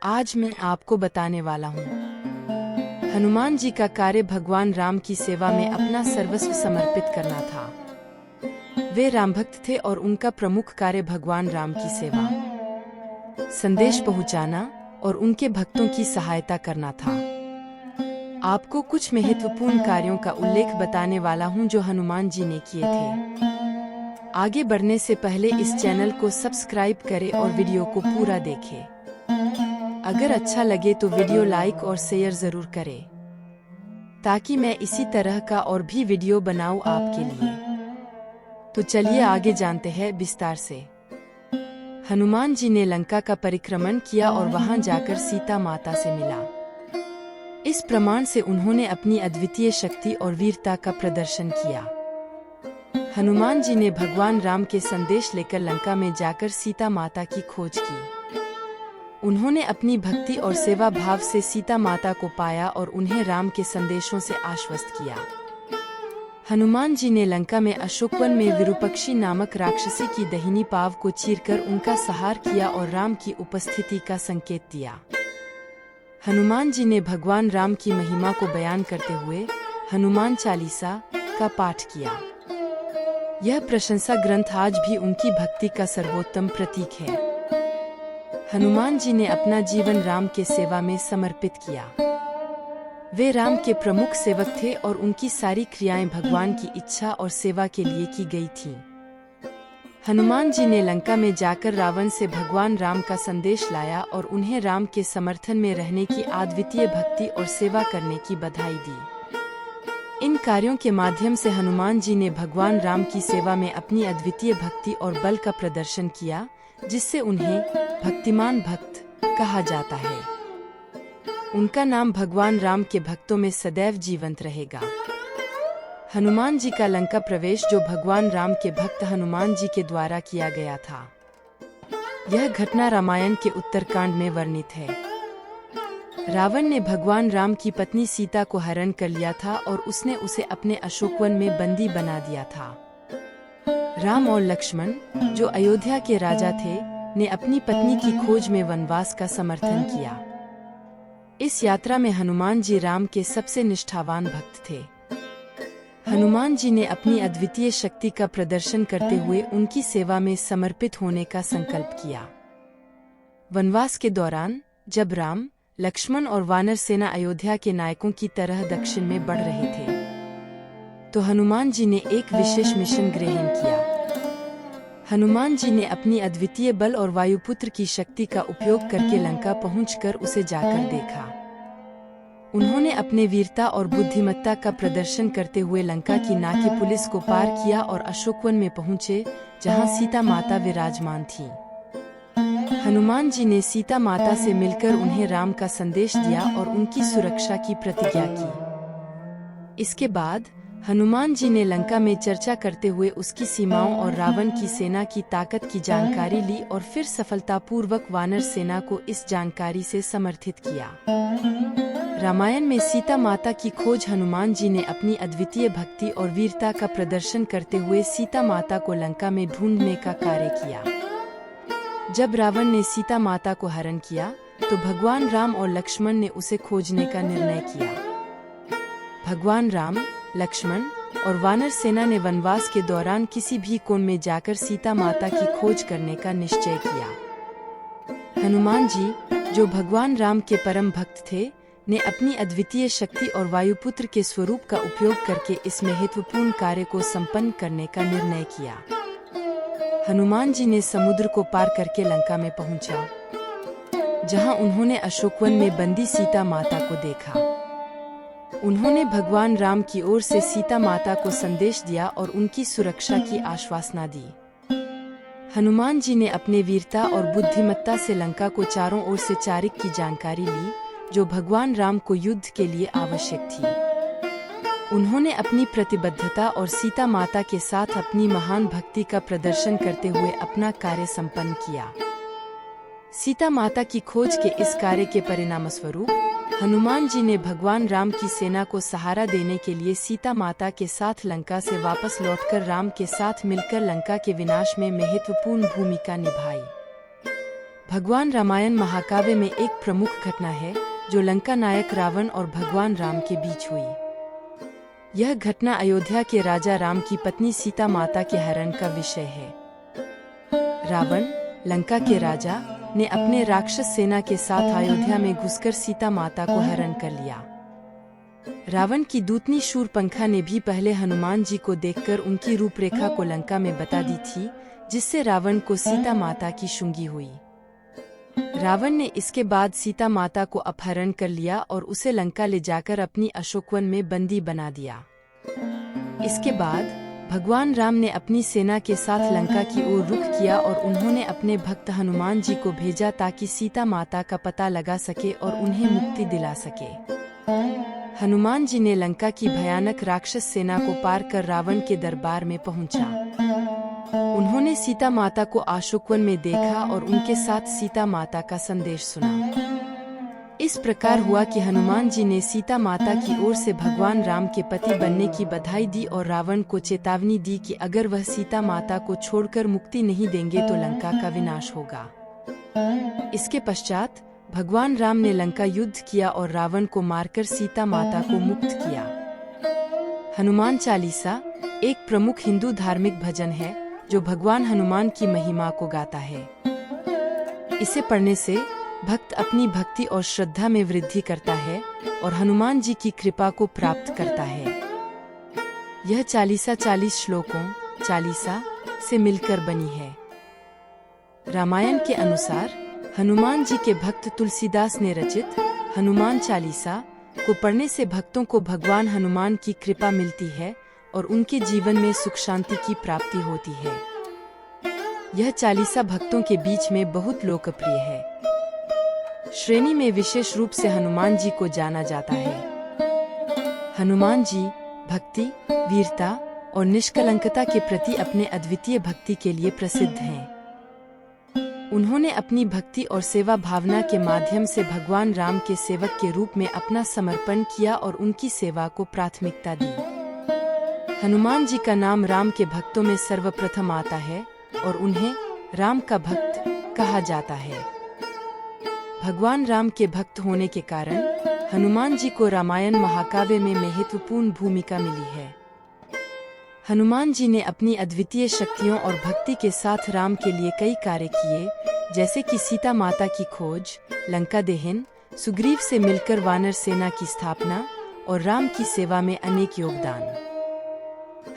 आज मैं आपको बताने वाला हूँ हनुमान जी का कार्य भगवान राम की सेवा में अपना सर्वस्व समर्पित करना था। वे राम भक्त थे और उनका प्रमुख कार्य भगवान राम की सेवा, संदेश पहुंचाना और उनके भक्तों की सहायता करना था। आपको कुछ महत्वपूर्ण कार्यों का उल्लेख बताने वाला हूं जो हनुमान जी ने किए थे। आगे बढ़ने से पहले इस चैनल को सब्सक्राइब करें और वीडियो को पूरा देखें। अगर अच्छा लगे तो वीडियो लाइक और शेयर जरूर करें ताकि मैं इसी तरह का और भी वीडियो बनाऊं आपके लिए। तो चलिए आगे जानते हैं विस्तार से। हनुमान जी ने लंका का परिक्रमण किया और वहां जाकर सीता माता से मिला। इस प्रमाण से उन्होंने अपनी अद्वितीय शक्ति और वीरता का प्रदर्शन किया। हनुमान जी ने भगवान राम के संदेश लेकर लंका में जाकर सीता माता की खोज की। उन्होंने अपनी भक्ति और सेवा भाव से सीता माता को पाया और उन्हें राम के संदेशों से आश्वस्त किया। हनुमान जी ने लंका में अशोकवन में विरूपक्षी नामक राक्षसी की दाहिनी पांव को चीरकर उनका संहार किया और राम की उपस्थिति का संकेत दिया। हनुमान जी ने भगवान राम की महिमा को बयान करते हुए हनुमान चालीसा का पाठ किया। यह प्रशंसा ग्रंथ आज भी उनकी भक्ति का सर्वोत्तम प्रतीक है। हनुमान जी ने अपना जीवन राम के सेवा में समर्पित किया। वे राम के प्रमुख सेवक थे और उनकी सारी क्रियाएं भगवान की इच्छा और सेवा के लिए की गई थीं। हनुमान जी ने लंका में जाकर रावण से भगवान राम का संदेश लाया और उन्हें राम के समर्थन में रहने की अद्वितीय भक्ति और सेवा करने की बधाई दी। इन कार्यों के माध्यम से हनुमान जी ने भगवान राम की सेवा में अपनी अद्वितीय भक्ति और बल का प्रदर्शन किया, जिससे उन्हें भक्तिमान भक्त कहा जाता है। उनका नाम भगवान राम के भक्तों में सदैव जीवंत रहेगा। हनुमान जी का लंका प्रवेश जो भगवान राम के भक्त हनुमान जी के द्वारा किया गया था। यह घटना रामायण के उत्तरकांड में वर्णित है। रावण ने भगवान राम की पत्नी सीता को हरण कर लिया था और उसने उसे अपने अशोकवन में बंदी बना दिया था। राम और लक्ष्मण, जो अयोध्या के राजा थे, ने अपनी पत्नी की खोज में वनवास का समर्थन किया। इस यात्रा में हनुमान जी राम के सबसे निष्ठावान भक्त थे। हनुमान जी ने अपनी अद्वितीय शक्ति का प्रदर्शन करते हुए उनकी सेवा में समर्पित होने का संकल्प किया। वनवास के दौरान जब राम, लक्ष्मण और वानर सेना अयोध्या के नायकों की तरह दक्षिण में बढ़ रहे थे, तो हनुमान जी ने एक विशेष मिशन ग्रहण किया। हनुमान जी ने अपनी अद्वितीय बल और वायुपुत्र की शक्ति का उपयोग करके लंका पहुंचकर उसे जाकर देखा। उन्होंने अपने वीरता और बुद्धिमत्ता का प्रदर्शन करते हुए लंका की नाके पुलिस को पार किया और अशोकवन में पहुंचे, जहां सीता माता विराजमान थी। हनुमान जी ने सीता माता से मिलकर उन्हें राम का संदेश दिया और उनकी सुरक्षा की प्रतिज्ञा की। इसके बाद हनुमान जी ने लंका में चर्चा करते हुए उसकी सीमाओं और रावण की सेना की ताकत की जानकारी ली और फिर सफलतापूर्वक वानर सेना को इस जानकारी से समर्थित किया। रामायण में सीता माता की खोज हनुमान जी ने अपनी अद्वितीय भक्ति और वीरता का प्रदर्शन करते हुए सीता माता को लंका में ढूंढने का कार्य किया। जब रावण ने सीता माता को हरण किया, तो भगवान राम और लक्ष्मण ने उसे खोजने का निर्णय किया। भगवान राम, लक्ष्मण और वानर सेना ने वनवास के दौरान किसी भी कोण में जाकर सीता माता की खोज करने का निश्चय किया। हनुमान जी, जो भगवान राम के परम भक्त थे, ने अपनी अद्वितीय शक्ति और वायुपुत्र के स्वरूप का उपयोग करके इस महत्वपूर्ण कार्य को संपन्न करने का निर्णय किया। हनुमान जी ने समुद्र को पार करके लंका में पहुंचा, जहां उन्होंने अशोकवन में बंदी सीता माता को देखा। उन्होंने भगवान राम की ओर से सीता माता को संदेश दिया और उनकी सुरक्षा की आश्वासना दी। हनुमान जी ने अपने वीरता और बुद्धिमत्ता से लंका को चारों ओर से चारिक की जानकारी ली, जो भगवान राम को युद्ध के लिए आवश्यक थी। उन्होंने अपनी प्रतिबद्धता और सीता माता के साथ अपनी महान भक्ति का प्रदर्शन करते हुए अपना कार्य संपन्न किया। सीता माता की खोज के इस कार्य के परिणामस्वरूप हनुमान जी ने भगवान राम की सेना को सहारा देने के लिए सीता माता के साथ लंका से वापस लौटकर राम के साथ मिलकर लंका के विनाश में महत्वपूर्ण भूमिका निभाई। भगवान रामायण महाकाव्य में एक प्रमुख घटना है जो लंका नायक रावण और भगवान राम के बीच हुई। यह घटना अयोध्या के राजा राम की पत्नी सीता माता के हरण का विषय है। रावण, लंका के राजा, ने अपने राक्षस सेना के साथ अयोध्या में घुसकर सीता माता को हरण कर लिया। रावण की दूतनी शूरपंखा ने भी पहले हनुमान जी को देखकर उनकी रूपरेखा को लंका में बता दी थी, जिससे रावण को सीता माता की शुंगी हुई। रावण ने इसके बाद सीता माता को अपहरण कर लिया और उसे लंका ले जाकर अपनी अशोकवन में बंदी बना दिया। इसके बाद भगवान राम ने अपनी सेना के साथ लंका की ओर रुख किया और उन्होंने अपने भक्त हनुमान जी को भेजा ताकि सीता माता का पता लगा सके और उन्हें मुक्ति दिला सके। हनुमान जी ने लंका की भयानक राक्षस सेना को पार कर रावण के दरबार में पहुंचा। उन्होंने सीता माता को अशोकवन में देखा और उनके साथ सीता माता का संदेश सुना। इस प्रकार हुआ कि हनुमान जी ने सीता माता की ओर से भगवान राम के पति बनने की बधाई दी और रावण को चेतावनी दी कि अगर वह सीता माता को छोड़कर मुक्ति नहीं देंगे तो लंका का विनाश होगा। इसके पश्चात भगवान राम ने लंका युद्ध किया और रावण को मारकर सीता माता को मुक्त किया। हनुमान चालीसा एक प्रमुख हिंदू धार्मिक भजन है जो भगवान हनुमान की महिमा को गाता है। इसे पढ़ने से भक्त अपनी भक्ति और श्रद्धा में वृद्धि करता है और हनुमान जी की कृपा को प्राप्त करता है। यह चालीसा 40 श्लोकों चालीसा से मिलकर बनी है। रामायण के अनुसार हनुमान जी के भक्त तुलसीदास ने रचित हनुमान चालीसा को पढ़ने से भक्तों को भगवान हनुमान की कृपा मिलती है और उनके जीवन में सुख शांति की प्राप्ति होती है। यह चालीसा भक्तों के बीच में बहुत लोकप्रिय है। श्रेणी में विशेष रूप से हनुमान जी को जाना जाता है। हनुमान जी भक्ति, वीरता और निष्कलंकता के प्रति अपने अद्वितीय भक्ति के लिए प्रसिद्ध हैं। उन्होंने अपनी भक्ति और सेवा भावना के माध्यम से भगवान राम के सेवक के रूप में अपना समर्पण किया और उनकी सेवा को प्राथमिकता दी। हनुमान जी का नाम राम के भक्तों में सर्वप्रथम आता है और उन्हें राम का भक्त कहा जाता है। भगवान राम के भक्त होने के कारण हनुमान जी को रामायण महाकाव्य में महत्वपूर्ण भूमिका मिली है। हनुमान जी ने अपनी अद्वितीय शक्तियों और भक्ति के साथ राम के लिए कई कार्य किए, जैसे कि सीता माता की खोज, लंका दहन, सुग्रीव से मिलकर वानर सेना की स्थापना और राम की सेवा में अनेक योगदान।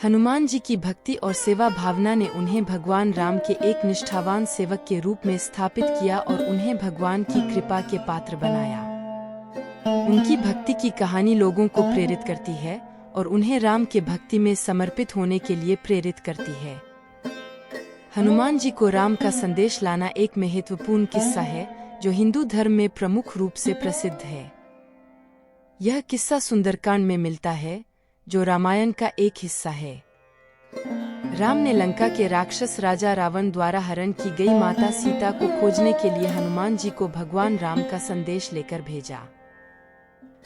हनुमान जी की भक्ति और सेवा भावना ने उन्हें भगवान राम के एक निष्ठावान सेवक के रूप में स्थापित किया और उन्हें भगवान की कृपा के पात्र बनाया। उनकी भक्ति की कहानी लोगों को प्रेरित करती है और उन्हें राम के भक्ति में समर्पित होने के लिए प्रेरित करती है। हनुमान जी को राम का संदेश लाना एक महत्वपूर्ण किस्सा है जो हिंदू धर्म में प्रमुख रूप से प्रसिद्ध है। यह किस्सा सुंदरकांड में मिलता है जो रामायण का एक हिस्सा है। राम ने लंका के राक्षस राजा रावण द्वारा हरण की गई माता सीता को खोजने के लिए हनुमान जी को भगवान राम का संदेश लेकर भेजा।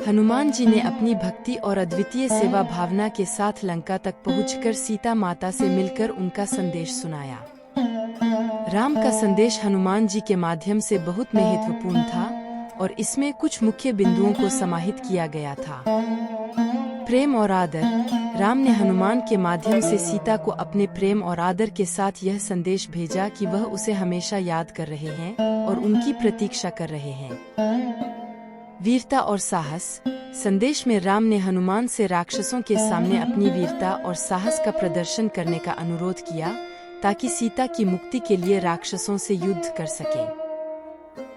हनुमान जी ने अपनी भक्ति और अद्वितीय सेवा भावना के साथ लंका तक पहुंचकर सीता माता से मिलकर उनका संदेश सुनाया। राम का संदेश हनुमान जी के माध्यम से बहुत महत्वपूर्ण था और इसमें कुछ मुख्य बिंदुओं को समाहित किया गया था। प्रेम और आदर। राम ने हनुमान के माध्यम से सीता को अपने प्रेम और आदर के साथ यह संदेश भेजा कि वह उसे हमेशा याद कर रहे हैं और उनकी प्रतीक्षा कर रहे हैं। वीरता और साहस। संदेश में राम ने हनुमान से राक्षसों के सामने अपनी वीरता और साहस का प्रदर्शन करने का अनुरोध किया ताकि सीता की मुक्ति के लिए राक्षसों से युद्ध कर सके।